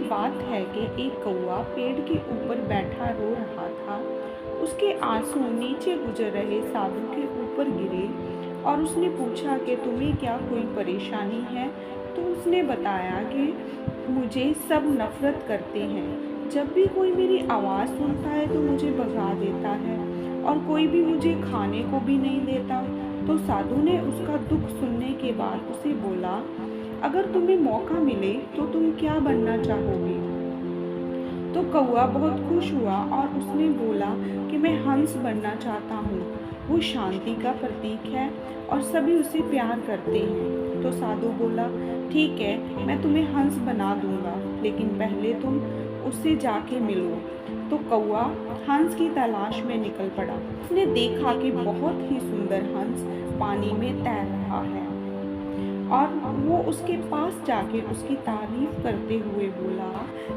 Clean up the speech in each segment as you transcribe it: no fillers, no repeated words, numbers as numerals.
बात है कि एक कौआ पेड़ के ऊपर बैठा रो रहा था। उसके आंसू नीचे गुजर रहे साधु के ऊपर गिरे और उसने पूछा कि तुम्हें क्या कोई परेशानी है। तो उसने बताया कि मुझे सब नफरत करते हैं, जब भी कोई मेरी आवाज़ सुनता है तो मुझे भगा देता है और कोई भी मुझे खाने को भी नहीं देता। तो साधु ने उसका दुख सुनने के बाद उसे बोला, अगर तुम्हें मौका मिले तो तुम क्या बनना चाहोगे। तो कौआ बहुत खुश हुआ और उसने बोला कि मैं हंस बनना चाहता हूँ। वो शांति का प्रतीक है और सभी उसे प्यार करते हैं। तो साधु बोला, ठीक है, मैं तुम्हें हंस बना दूंगा, लेकिन पहले तुम उससे जाके मिलो। तो कौआ हंस की तलाश में निकल पड़ा। उसने देखा कि बहुत ही सुंदर हंस पानी में तैर रहा है और वो उसके पास जाके उसकी तारीफ करते हुए बोला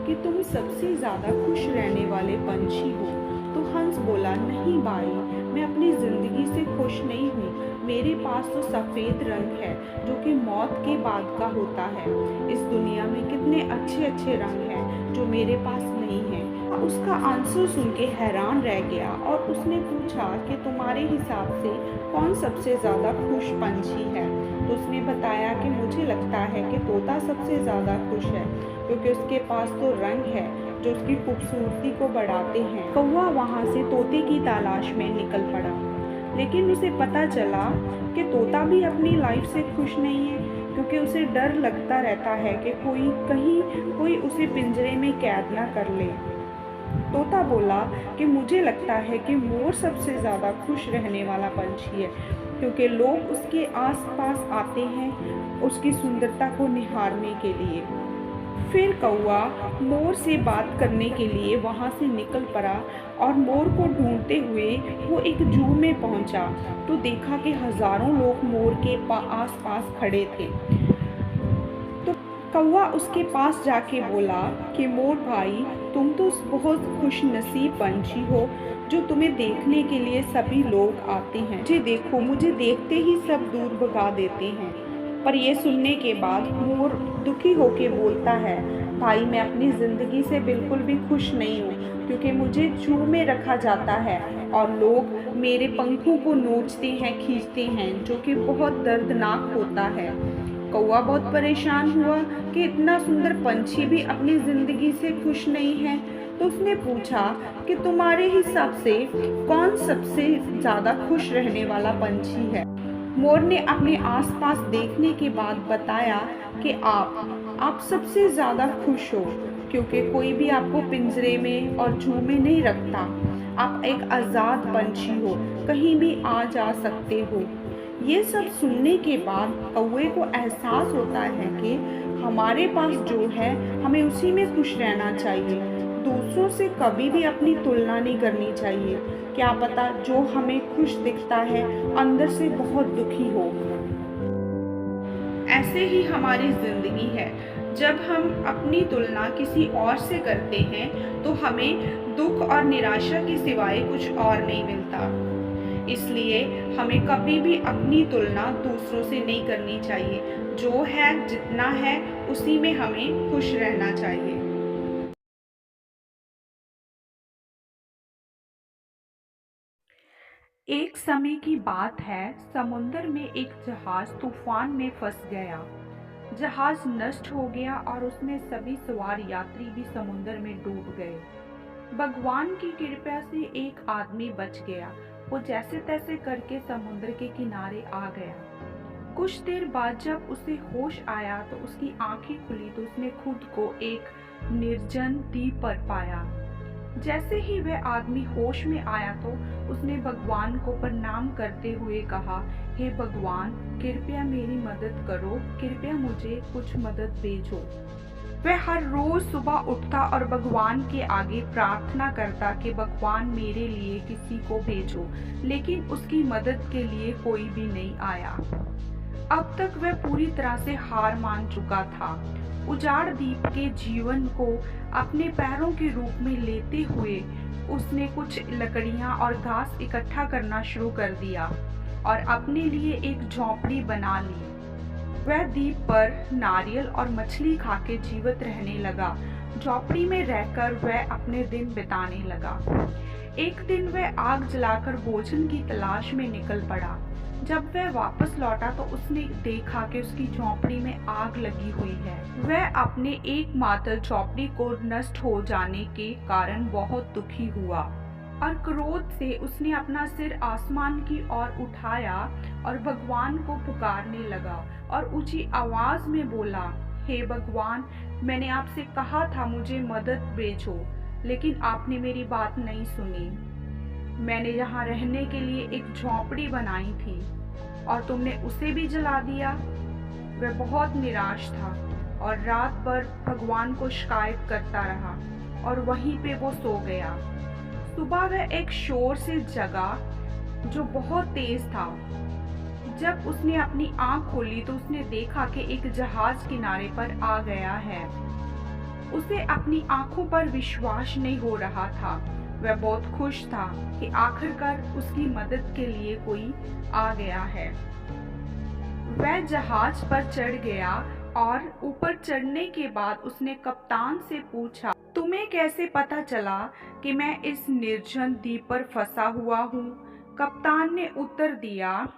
कि तुम सबसे ज़्यादा खुश रहने वाले पंछी हो। तो हंस बोला, नहीं भाई, मैं अपनी ज़िंदगी से खुश नहीं हूँ। मेरे पास तो सफ़ेद रंग है जो कि मौत के बाद का होता है। इस दुनिया में कितने अच्छे अच्छे रंग हैं जो मेरे पास नहीं है। उसका आंसर सुन के हैरान रह गया और उसने पूछा कि तुम्हारे हिसाब से कौन सबसे ज़्यादा खुश पंछी है। तो उसने बताया कि मुझे लगता है कि तोता सबसे ज़्यादा खुश है, क्योंकि उसके पास तो रंग है जो उसकी खूबसूरती को बढ़ाते हैं। कौवा वहाँ से तोते की तलाश में निकल पड़ा, लेकिन उसे पता चला कि तोता भी अपनी लाइफ से खुश नहीं है, क्योंकि उसे डर लगता रहता है कि कोई उसे पिंजरे में कैद ना कर ले। तोता बोला कि मुझे लगता है कि मोर सबसे ज़्यादा खुश रहने वाला पंछी है, क्योंकि लोग उसके आसपास आते हैं उसकी सुंदरता को निहारने के लिए। फिर कौवा मोर से बात करने के लिए वहाँ से निकल पड़ा और मोर को ढूंढते हुए वो एक जू में पहुँचा। तो देखा कि हज़ारों लोग मोर के आसपास खड़े थे। तो कौवा उसके पास जाके बोला कि मोर भाई, तुम तो बहुत खुश नसीब पंछी हो जो तुम्हें देखने के लिए सभी लोग आते हैं। मुझे देखते ही सब दूर भगा देते हैं। पर यह सुनने के बाद मोर दुखी होके बोलता है, भाई, मैं अपनी ज़िंदगी से बिल्कुल भी खुश नहीं हूँ, क्योंकि मुझे जू में रखा जाता है और लोग मेरे पंखों को नोचते हैं, खींचते हैं, जो कि बहुत दर्दनाक होता है। कौवा बहुत परेशान हुआ कि इतना सुंदर पंछी भी अपनी ज़िंदगी से खुश नहीं है। तो उसने पूछा कि तुम्हारे हिसाब से कौन सबसे ज़्यादा खुश रहने वाला पंछी है। मोर ने अपने आसपास देखने के बाद बताया कि आप सबसे ज़्यादा खुश हो, क्योंकि कोई भी आपको पिंजरे में और जू में नहीं रखता। आप एक आज़ाद पंछी हो, कहीं भी आ जा सकते हो। ये सब सुनने के बाद कौवे को एहसास होता है कि हमारे पास जो है हमें उसी में खुश रहना चाहिए। दूसरों से कभी भी अपनी तुलना नहीं करनी चाहिए। क्या पता जो हमें खुश दिखता है अंदर से बहुत दुखी हो। ऐसे ही हमारी ज़िंदगी है। जब हम अपनी तुलना किसी और से करते हैं तो हमें दुख और निराशा के सिवाय कुछ और नहीं मिलता। इसलिए हमें कभी भी अपनी तुलना दूसरों से नहीं करनी चाहिए। जो है, जितना है, उसी में हमें खुश रहना चाहिए। एक समय की बात है, समुद्र में एक जहाज तूफान में फंस गया। जहाज नष्ट हो गया और उसमें सभी सवार यात्री भी समुद्र में डूब गए। भगवान की कृपा से एक आदमी बच गया। वो जैसे तैसे करके समुद्र के किनारे आ गया। कुछ देर बाद जब उसे होश आया तो उसकी आंखें खुली तो उसने खुद को एक निर्जन द्वीप पर पाया। जैसे ही वह आदमी होश में आया तो उसने भगवान को प्रणाम करते हुए कहा, हे भगवान, कृपया मेरी मदद करो, कृपया मुझे कुछ मदद भेजो। वह हर रोज सुबह उठता और भगवान के आगे प्रार्थना करता कि भगवान मेरे लिए किसी को भेजो, लेकिन उसकी मदद के लिए कोई भी नहीं आया। अब तक वह पूरी तरह से हार मान चुका था। उजाड़ द्वीप के जीवन को अपने पैरों के रूप में लेते हुए उसने कुछ लकड़ियां और घास इकट्ठा करना शुरू कर दिया और अपने लिए एक झोंपड़ी बना ली। वह द्वीप पर नारियल और मछली खा के जीवित रहने लगा। झोपड़ी में रहकर वह अपने दिन बिताने लगा। एक दिन वह आग जलाकर भोजन की तलाश में निकल पड़ा। जब वह वापस लौटा तो उसने देखा कि उसकी झोपड़ी में आग लगी हुई है। वह अपने एकमात्र झोपड़ी को नष्ट हो जाने के कारण बहुत दुखी हुआ और क्रोध से उसने अपना सिर आसमान की ओर उठाया और भगवान को पुकारने लगा और ऊंची आवाज में बोला, हे भगवान, मैंने आपसे कहा था मुझे मदद भेजो, लेकिन आपने मेरी बात नहीं सुनी। मैंने यहाँ रहने के लिए एक झोपड़ी बनाई थी और तुमने उसे भी जला दिया। वह बहुत निराश था और रात भर भगवान को शिकायत करता रहा और वहीं पे वो सो गया। सुबह वह एक शोर से जगा जो बहुत तेज था। जब उसने अपनी आंख खोली तो उसने देखा कि एक जहाज किनारे पर आ गया है। उसे अपनी आंखों पर विश्वास नहीं हो रहा था। वह बहुत खुश था कि आखिरकार उसकी मदद के लिए कोई आ गया है। वह जहाज पर चढ़ गया और ऊपर चढ़ने के बाद उसने कप्तान से पूछा, तुम्हें कैसे पता चला कि मैं इस निर्जन द्वीप पर फंसा हुआ हूँ? कप्तान ने उत्तर दिया,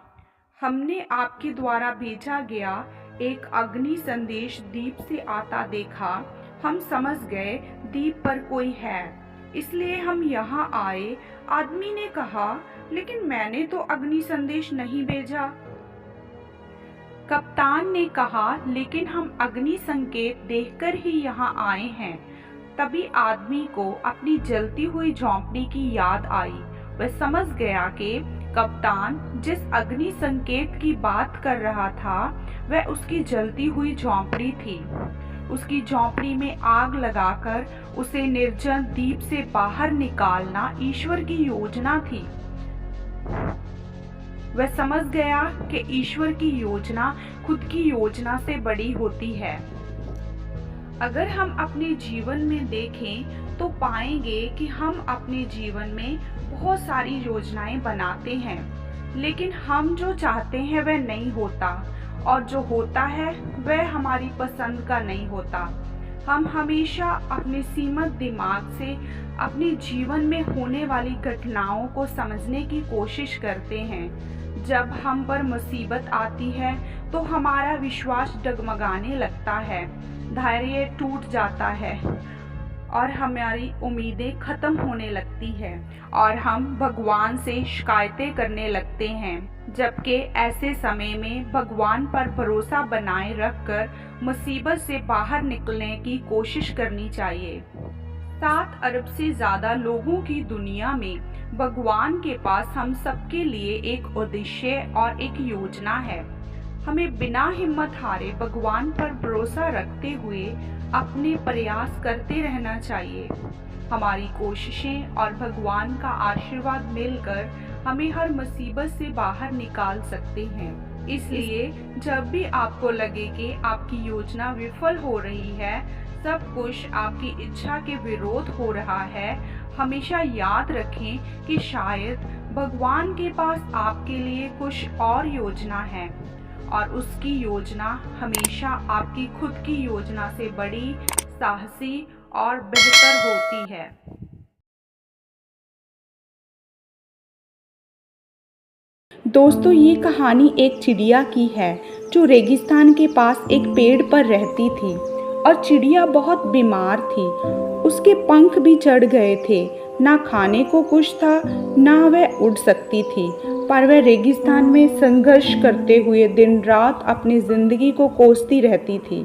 हमने आपके द्वारा भेजा गया एक अग्नि संदेश द्वीप से आता देखा। हम समझ गए द्वीप पर कोई है, इसलिए हम यहाँ आए। आदमी ने कहा, लेकिन मैंने तो अग्नि संदेश नहीं भेजा। कप्तान ने कहा, लेकिन हम अग्नि संकेत देखकर ही यहाँ आए हैं। तभी आदमी को अपनी जलती हुई झोंपड़ी की याद आई। वह समझ गया कि कप्तान जिस अग्नि संकेत की बात कर रहा था वह उसकी जलती हुई झोंपड़ी थी। उसकी झोंपड़ी में आग लगाकर उसे निर्जन द्वीप से बाहर निकालना ईश्वर की योजना थी। वह समझ गया कि ईश्वर की योजना खुद की योजना से बड़ी होती है। अगर हम अपने जीवन में देखें तो पाएंगे कि हम अपने जीवन में बहुत सारी योजनाएं बनाते हैं, लेकिन हम जो चाहते हैं वह नहीं होता और जो होता है वह हमारी पसंद का नहीं होता। हम हमेशा अपने सीमित दिमाग से अपने जीवन में होने वाली घटनाओं को समझने की कोशिश करते हैं। जब हम पर मुसीबत आती है तो हमारा विश्वास डगमगाने लगता है, धैर्य टूट जाता है और हमारी उम्मीदें खत्म होने लगती है और हम भगवान से शिकायतें करने लगते हैं। जबकि ऐसे समय में भगवान पर भरोसा बनाए रखकर मुसीबत से बाहर निकलने की कोशिश करनी चाहिए। 7 अरब से ज्यादा लोगों की दुनिया में भगवान के पास हम सबके लिए एक उद्देश्य और एक योजना है। हमें बिना हिम्मत हारे भगवान पर भरोसा रखते हुए अपने प्रयास करते रहना चाहिए। हमारी कोशिशें और भगवान का आशीर्वाद मिलकर हमें हर मुसीबत से बाहर निकाल सकते हैं। इसलिए जब भी आपको लगे कि आपकी योजना विफल हो रही है, सब कुछ आपकी इच्छा के विरोध हो रहा है, हमेशा याद रखें कि शायद भगवान के पास आपके लिए कुछ और योजना है और उसकी योजना हमेशा आपकी खुद की योजना से बड़ी, साहसी और बेहतर होती है। दोस्तों, ये कहानी एक चिड़िया की है जो रेगिस्तान के पास एक पेड़ पर रहती थी और चिड़िया बहुत बीमार थी। उसके पंख भी चढ़ गए थे, ना खाने को कुछ था, ना वह उड़ सकती थी, पर वह रेगिस्तान में संघर्ष करते हुए दिन रात अपनी जिंदगी को कोसती रहती थी।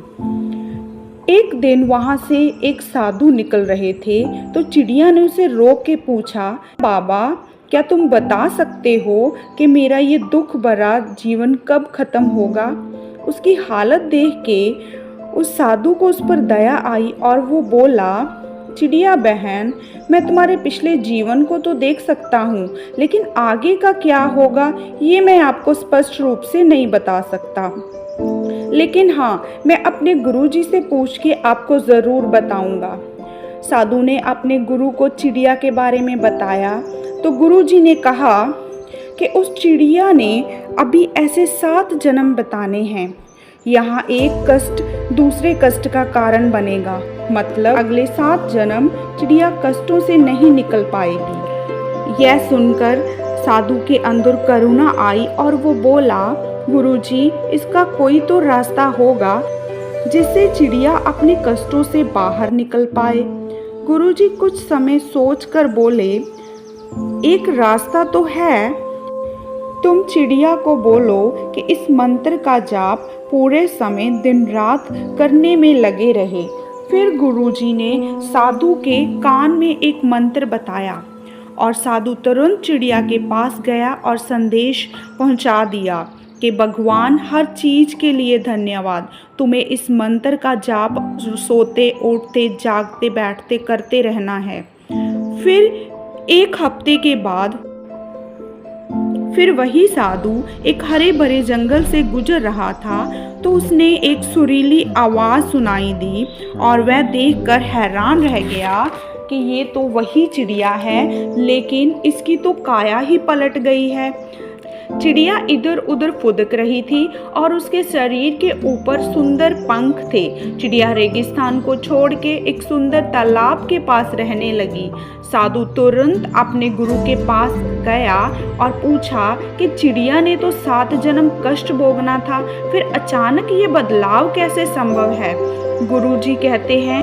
एक दिन वहां से एक साधु निकल रहे थे तो चिड़िया ने उसे रोक के पूछा, बाबा, क्या तुम बता सकते हो कि मेरा ये दुख भरा जीवन कब खत्म होगा? उसकी हालत देख के उस साधु को उस पर दया आई और वो बोला, चिड़िया बहन, मैं तुम्हारे पिछले जीवन को तो देख सकता हूँ, लेकिन आगे का क्या होगा ये मैं आपको स्पष्ट रूप से नहीं बता सकता, लेकिन हाँ, मैं अपने गुरुजी से पूछ के आपको ज़रूर बताऊंगा। साधु ने अपने गुरु को चिड़िया के बारे में बताया तो गुरुजी ने कहा कि उस चिड़िया ने अभी ऐसे 7 जन्म बताने हैं यहाँ एक कष्ट दूसरे कष्ट का कारण बनेगा, मतलब अगले 7 जन्म चिड़िया कष्टों से नहीं निकल पाएगी। यह सुनकर साधु के अंदर करुणा आई और वो बोला, गुरुजी, इसका कोई तो रास्ता होगा जिससे चिड़िया अपने कष्टों से बाहर निकल पाए। गुरुजी कुछ समय सोचकर बोले, एक रास्ता तो है। तुम चिड़िया को बोलो कि इस मंत्र का जाप पूरे समय दिन रात करने में लगे रहे। फिर गुरुजी ने साधु के कान में एक मंत्र बताया और साधु तुरंत चिड़िया के पास गया और संदेश पहुंचा दिया कि भगवान हर चीज़ के लिए धन्यवाद। तुम्हें इस मंत्र का जाप सोते उठते जागते बैठते करते रहना है। फिर 1 हफ्ते के बाद फिर वही साधु एक हरे भरे जंगल से गुजर रहा था तो उसने एक सुरीली आवाज़ सुनाई दी और वह देखकर हैरान रह गया कि ये तो वही चिड़िया है, लेकिन इसकी तो काया ही पलट गई है। चिड़िया इधर उधर फुदक रही थी और उसके शरीर के ऊपर सुंदर पंख थे। चिड़िया रेगिस्तान को छोड़ के एक सुंदर तालाब के पास रहने लगी। साधु तुरंत अपने गुरु के पास गया और पूछा कि चिड़िया ने तो 7 जन्म कष्ट भोगना था, फिर अचानक ये बदलाव कैसे संभव है? गुरुजी कहते हैं,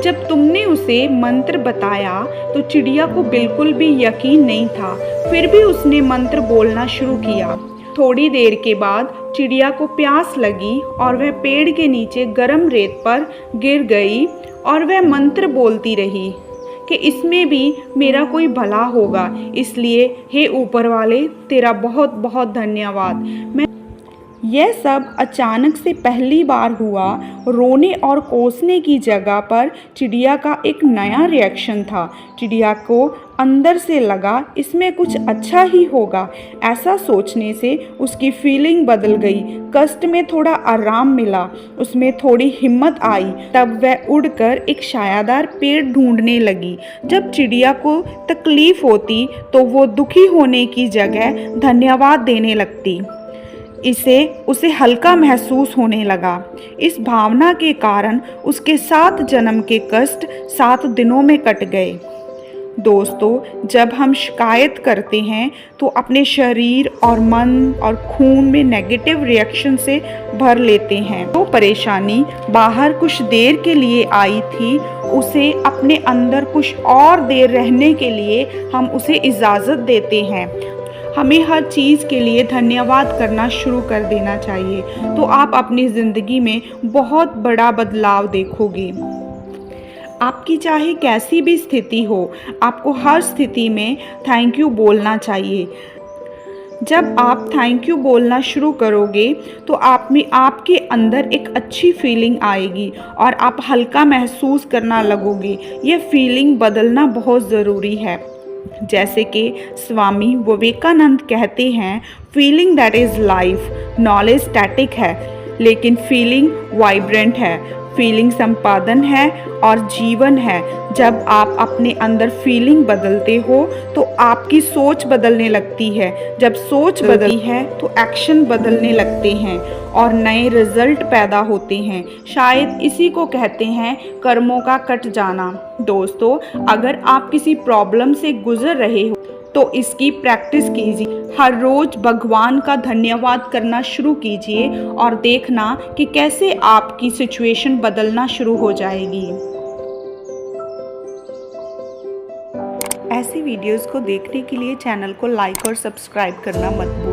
जब तुमने उसे मंत्र बताया तो चिड़िया को बिल्कुल भी यकीन नहीं था, फिर भी उसने मंत्र बोलना शुरू किया। थोड़ी देर के बाद चिड़िया को प्यास लगी और वह पेड़ के नीचे गर्म रेत पर गिर गई और वह मंत्र बोलती रही कि इसमें भी मेरा कोई भला होगा, इसलिए हे ऊपर वाले, तेरा बहुत बहुत धन्यवाद। यह सब अचानक से पहली बार हुआ। रोने और कोसने की जगह पर चिड़िया का एक नया रिएक्शन था। चिड़िया को अंदर से लगा इसमें कुछ अच्छा ही होगा। ऐसा सोचने से उसकी फीलिंग बदल गई। कष्ट में थोड़ा आराम मिला, उसमें थोड़ी हिम्मत आई। तब वह उड़कर एक छायादार पेड़ ढूंढने लगी। जब चिड़िया को तकलीफ होती तो वो दुखी होने की जगह धन्यवाद देने लगती। उसे हल्का महसूस होने लगा। इस भावना के कारण उसके 7 जन्म के कष्ट 7 दिनों में कट गए। दोस्तों, जब हम शिकायत करते हैं तो अपने शरीर और मन और खून में नेगेटिव रिएक्शन से भर लेते हैं। तो परेशानी बाहर कुछ देर के लिए आई थी, उसे अपने अंदर कुछ और देर रहने के लिए हम उसे इजाज़त देते हैं। हमें हर चीज़ के लिए धन्यवाद करना शुरू कर देना चाहिए, तो आप अपनी ज़िंदगी में बहुत बड़ा बदलाव देखोगे। आपकी चाहे कैसी भी स्थिति हो, आपको हर स्थिति में थैंक यू बोलना चाहिए। जब आप थैंक यू बोलना शुरू करोगे तो आप में आपके अंदर एक अच्छी फीलिंग आएगी और आप हल्का महसूस करना लगोगे। ये फीलिंग बदलना बहुत ज़रूरी है। जैसे कि स्वामी विवेकानंद कहते हैं, feeling that is life. Knowledge static है लेकिन फीलिंग वाइब्रेंट है। फीलिंग संपादन है और जीवन है। जब आप अपने अंदर फीलिंग बदलते हो तो आपकी सोच बदलने लगती है। जब सोच बदलती है तो एक्शन बदलने लगते हैं और नए रिजल्ट पैदा होते हैं। शायद इसी को कहते हैं कर्मों का कट जाना। दोस्तों, अगर आप किसी प्रॉब्लम से गुजर रहे हो तो इसकी प्रैक्टिस कीजिए। हर रोज़ भगवान का धन्यवाद करना शुरू कीजिए और देखना कि कैसे आपकी सिचुएशन बदलना शुरू हो जाएगी। ऐसी वीडियोस को देखने के लिए चैनल को लाइक और सब्सक्राइब करना मत